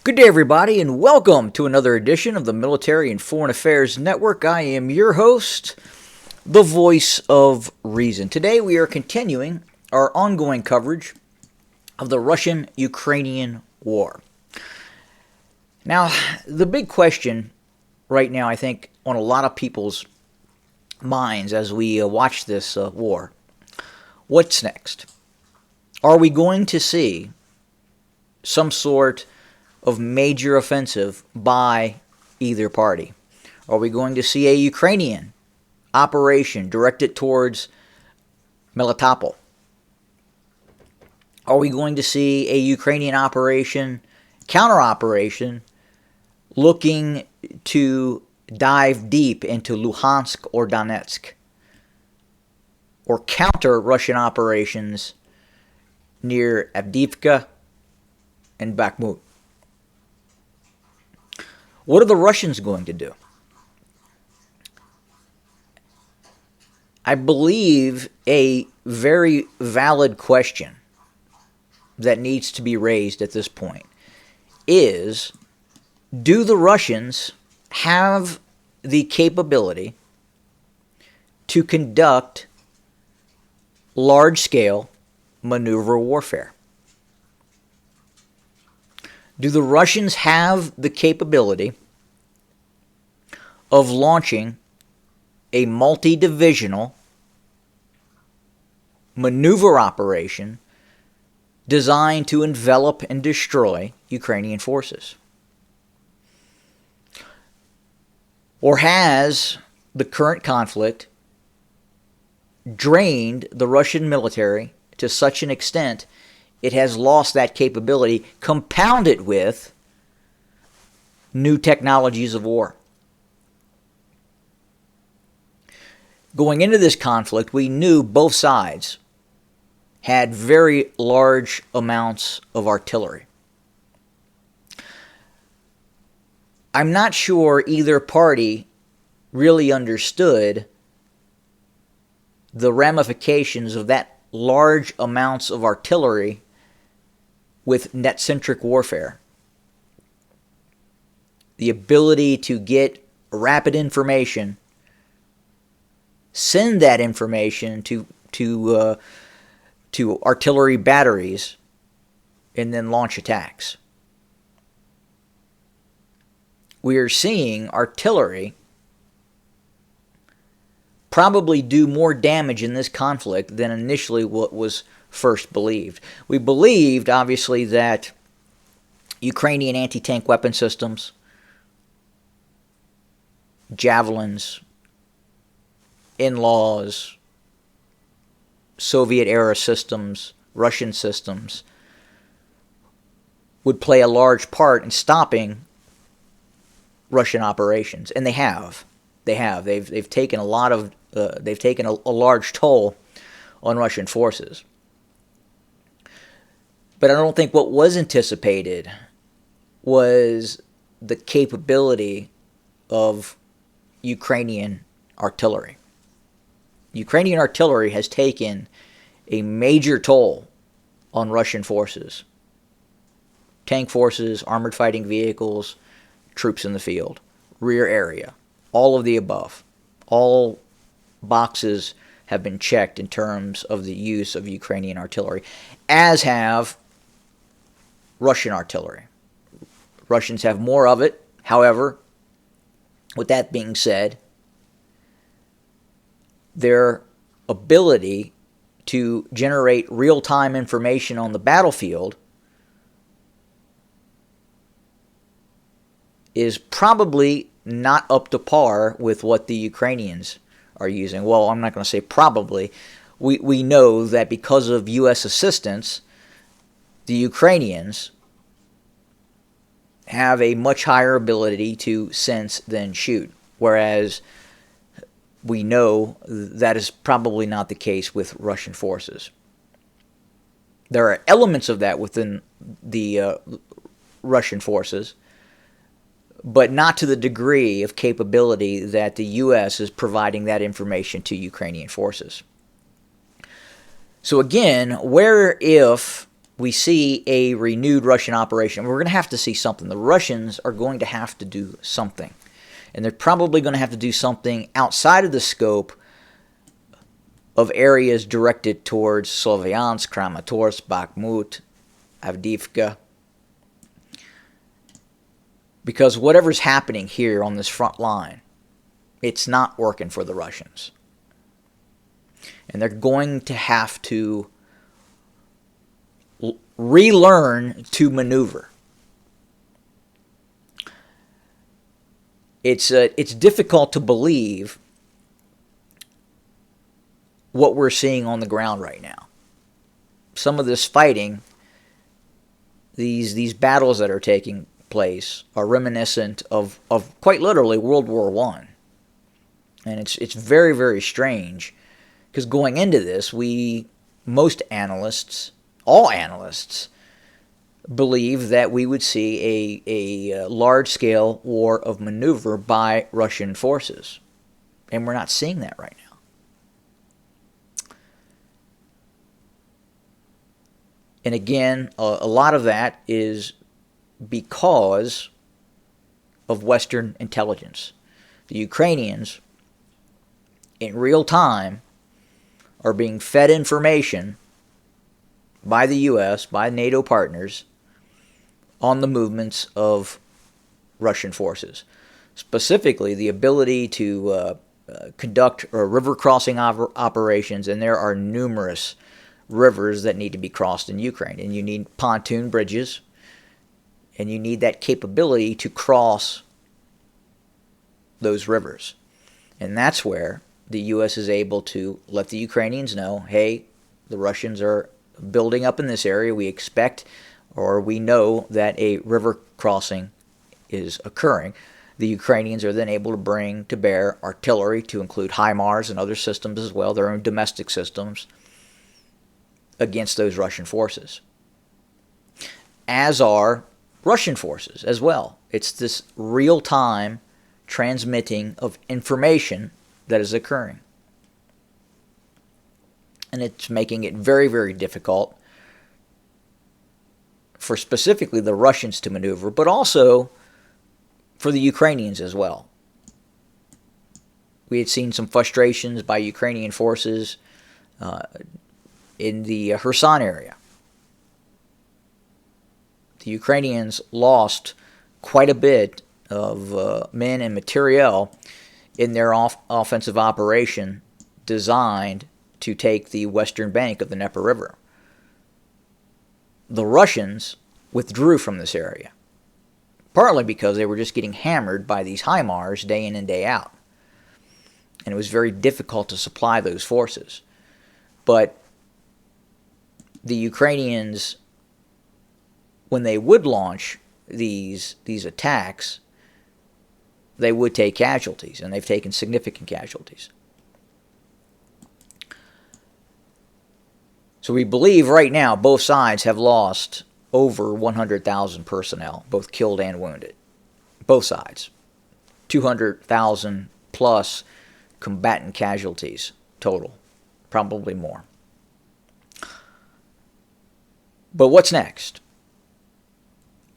Good day, everybody, and welcome to another edition of the Military and Foreign Affairs Network. I am your host, the voice of reason. Today, we are continuing our ongoing coverage of the Russian-Ukrainian war. Now, the big question right now, I think, on a lot of people's minds as we watch this war, what's next? Are we going to see some sort of major offensive by either party? Are we going to see a Ukrainian operation directed towards Melitopol? Are we going to see a Ukrainian operation, counter-operation, looking to dive deep into Luhansk or Donetsk? Or counter Russian operations near Avdiivka and Bakhmut? What are the Russians going to do? I believe a very valid question that needs to be raised at this point is, do the Russians have the capability to conduct large-scale maneuver warfare? Do the Russians have the capability of launching a multi-divisional maneuver operation designed to envelop and destroy Ukrainian forces? Or has the current conflict drained the Russian military to such an extent it has lost that capability, compounded with new technologies of war? Going into this conflict, we knew both sides had very large amounts of artillery. I'm not sure either party really understood the ramifications of that large amounts of artillery with net-centric warfare. The ability to get rapid information, send that information to artillery batteries, and then launch attacks. We are seeing artillery probably do more damage in this conflict than initially what was first believed. We believed, obviously, that Ukrainian anti-tank weapon systems, javelins, in-laws, Soviet-era systems, Russian systems, would play a large part in stopping Russian operations, and they have. They've taken a lot of. They've taken a large toll on Russian forces. But I don't think what was anticipated was the capability of Ukrainian artillery. Ukrainian artillery has taken a major toll on Russian forces. Tank forces, armored fighting vehicles, troops in the field, rear area, all of the above. All boxes have been checked in terms of the use of Ukrainian artillery, as have Russian artillery. Russians have more of it. However, with that being said, their ability to generate real-time information on the battlefield is probably not up to par with what the Ukrainians are using. Well, I'm not going to say probably. We know that because of U.S. assistance, the Ukrainians have a much higher ability to sense than shoot, whereas we know that is probably not the case with Russian forces. There are elements of that within the Russian forces, but not to the degree of capability that the U.S. is providing that information to Ukrainian forces. So again, where if we see a renewed Russian operation. We're going to have to see something. The Russians are going to have to do something. And they're probably going to have to do something outside of the scope of areas directed towards Sloviansk, Kramatorsk, Bakhmut, Avdiivka. Because whatever's happening here on this front line, it's not working for the Russians. And they're going to have to relearn to maneuver. It's difficult to believe what we're seeing on the ground right now. Some of this fighting, these battles that are taking place, are reminiscent of quite literally World War I. And it's very, very strange, because going into this, most analysts, all analysts, believe that we would see a large-scale war of maneuver by Russian forces. And we're not seeing that right now. And again, a lot of that is because of Western intelligence. The Ukrainians, in real time, are being fed information by the U.S., by NATO partners, on the movements of Russian forces. Specifically, the ability to conduct river crossing operations, and there are numerous rivers that need to be crossed in Ukraine. And you need pontoon bridges, and you need that capability to cross those rivers. And that's where the U.S. is able to let the Ukrainians know, hey, the Russians are building up in this area. We expect, or we know, that a river crossing is occurring. The Ukrainians are then able to bring to bear artillery, to include HIMARS and other systems as well, their own domestic systems, against those Russian forces. As are Russian forces as well. It's this real-time transmitting of information that is occurring. And it's making it very, very difficult for specifically the Russians to maneuver, but also for the Ukrainians as well. We had seen some frustrations by Ukrainian forces in the Kherson area. The Ukrainians lost quite a bit of men and materiel in their offensive operation designed to take the western bank of the Dnieper River. The Russians withdrew from this area, partly because they were just getting hammered by these HIMARS day in and day out. And it was very difficult to supply those forces. But the Ukrainians, when they would launch these attacks, they would take casualties, and they've taken significant casualties. So we believe right now both sides have lost over 100,000 personnel, both killed and wounded. Both sides. 200,000 plus combatant casualties total, probably more. But what's next?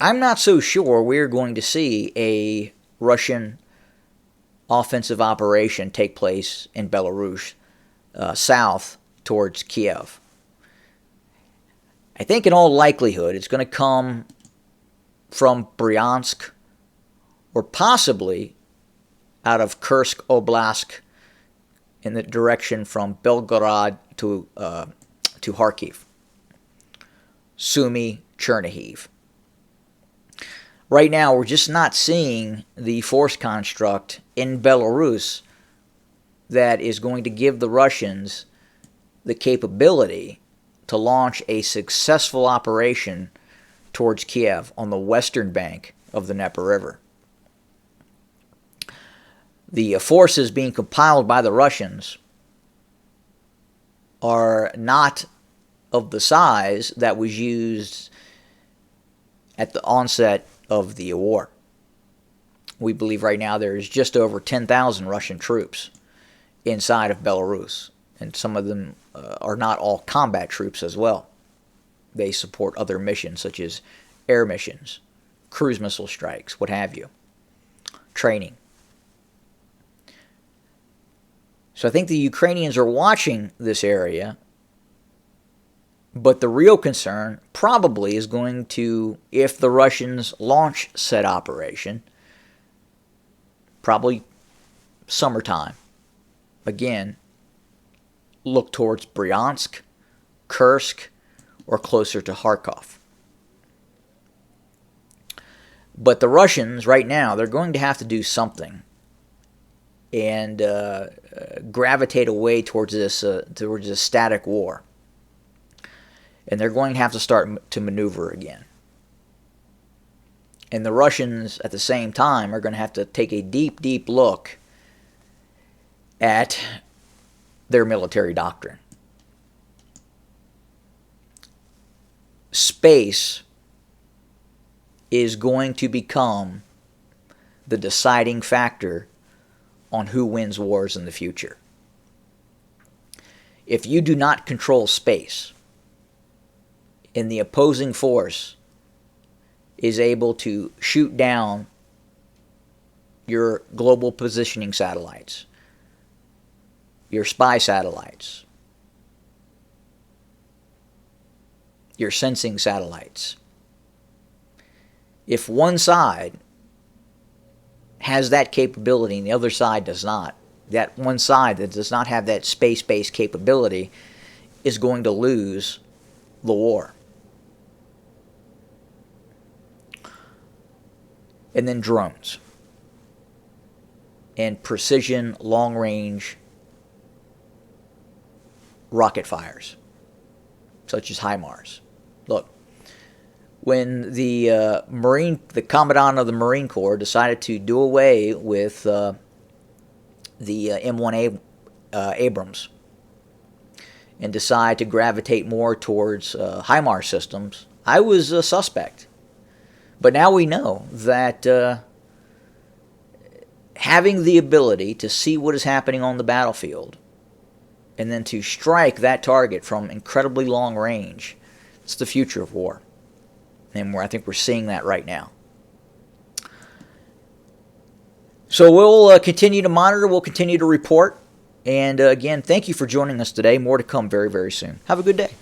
I'm not so sure we're going to see a Russian offensive operation take place in Belarus, south towards Kiev. I think in all likelihood it's going to come from Bryansk, or possibly out of Kursk Oblast in the direction from Belgorod to Kharkiv, Sumy, Chernihiv. Right now, we're just not seeing the force construct in Belarus that is going to give the Russians the capability to launch a successful operation towards Kiev on the western bank of the Dnieper River. The forces being compiled by the Russians are not of the size that was used at the onset of the war. We believe right now there is just over 10,000 Russian troops inside of Belarus, and some of them are not all combat troops as well. They support other missions such as air missions, cruise missile strikes, what have you, training. So I think the Ukrainians are watching this area, but the real concern probably is going to, if the Russians launch said operation, probably summertime, again, look towards Bryansk, Kursk, or closer to Kharkov. But the Russians, right now, they're going to have to do something and gravitate away towards this static war. And they're going to have to start to maneuver again. And the Russians, at the same time, are going to have to take a deep, deep look at their military doctrine. Space is going to become the deciding factor on who wins wars in the future. If you do not control space, and the opposing force is able to shoot down your global positioning satellites, your spy satellites, your sensing satellites. If one side has that capability and the other side does not, that one side that does not have that space-based capability is going to lose the war. And then drones and precision long-range rocket fires, such as HIMARS. Look, when the Commandant of the Marine Corps decided to do away with the M1 Abrams and decide to gravitate more towards HIMARS systems, I was a suspect. But now we know that having the ability to see what is happening on the battlefield and then to strike that target from incredibly long range, it's the future of war. And I think we're seeing that right now. So we'll continue to monitor, we'll continue to report. And again, thank you for joining us today. More to come very, very soon. Have a good day.